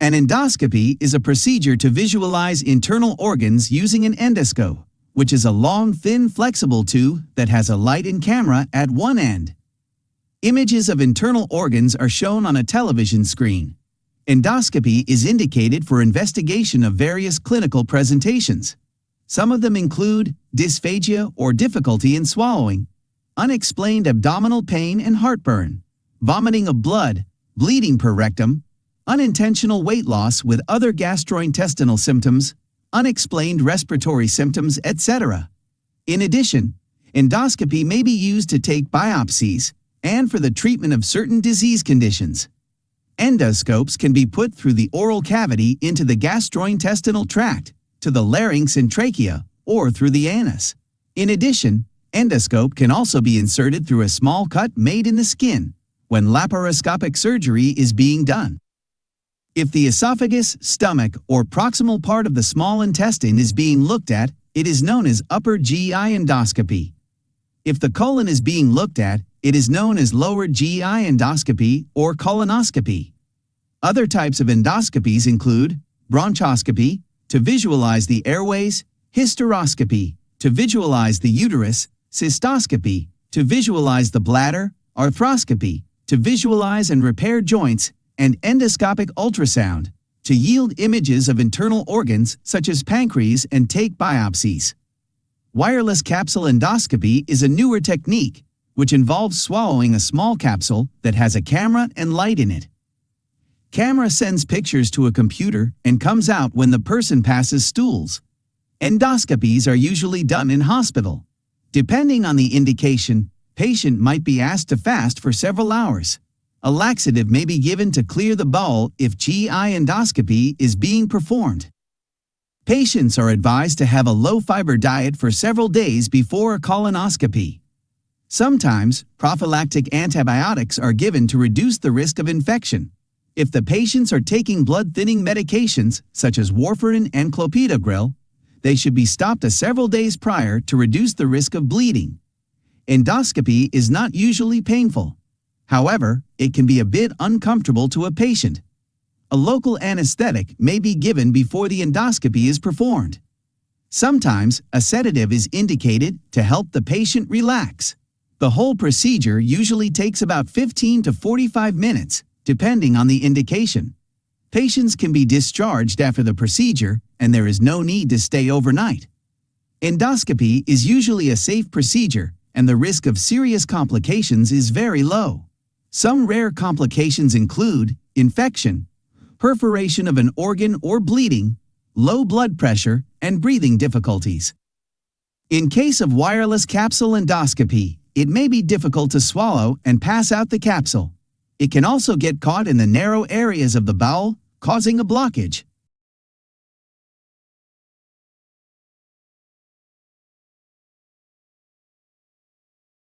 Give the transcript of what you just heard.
An endoscopy is a procedure to visualize internal organs using an endoscope, which is a long, thin, flexible tube that has a light and camera at one end. Images of internal organs are shown on a television screen. Endoscopy is indicated for investigation of various clinical presentations. Some of them include dysphagia or difficulty in swallowing, unexplained abdominal pain and heartburn, vomiting of blood, bleeding per rectum, unintentional weight loss with other gastrointestinal symptoms, unexplained respiratory symptoms, etc. In addition, endoscopy may be used to take biopsies and for the treatment of certain disease conditions. Endoscopes can be put through the oral cavity into the gastrointestinal tract, to the larynx and trachea, or through the anus. In addition, endoscope can also be inserted through a small cut made in the skin when laparoscopic surgery is being done. If the esophagus, stomach, or proximal part of the small intestine is being looked at, it is known as upper GI endoscopy. If the colon is being looked at, it is known as lower GI endoscopy or colonoscopy. Other types of endoscopies include bronchoscopy, to visualize the airways, hysteroscopy, to visualize the uterus, cystoscopy, to visualize the bladder, arthroscopy, to visualize and repair joints, and endoscopic ultrasound, to yield images of internal organs such as pancreas and take biopsies. Wireless capsule endoscopy is a newer technique, which involves swallowing a small capsule that has a camera and light in it. Camera sends pictures to a computer and comes out when the person passes stools. Endoscopies are usually done in hospital. Depending on the indication, patient might be asked to fast for several hours. A laxative may be given to clear the bowel if GI endoscopy is being performed. Patients are advised to have a low-fiber diet for several days before a colonoscopy. Sometimes, prophylactic antibiotics are given to reduce the risk of infection. If the patients are taking blood-thinning medications, such as warfarin and clopidogrel, they should be stopped several days prior to reduce the risk of bleeding. Endoscopy is not usually painful. However, it can be a bit uncomfortable to a patient. A local anesthetic may be given before the endoscopy is performed. Sometimes, a sedative is indicated to help the patient relax. The whole procedure usually takes about 15 to 45 minutes, depending on the indication. Patients can be discharged after the procedure, and there is no need to stay overnight. Endoscopy is usually a safe procedure, and the risk of serious complications is very low. Some rare complications include infection, perforation of an organ or bleeding, low blood pressure, and breathing difficulties. In case of wireless capsule endoscopy, it may be difficult to swallow and pass out the capsule. It can also get caught in the narrow areas of the bowel, causing a blockage.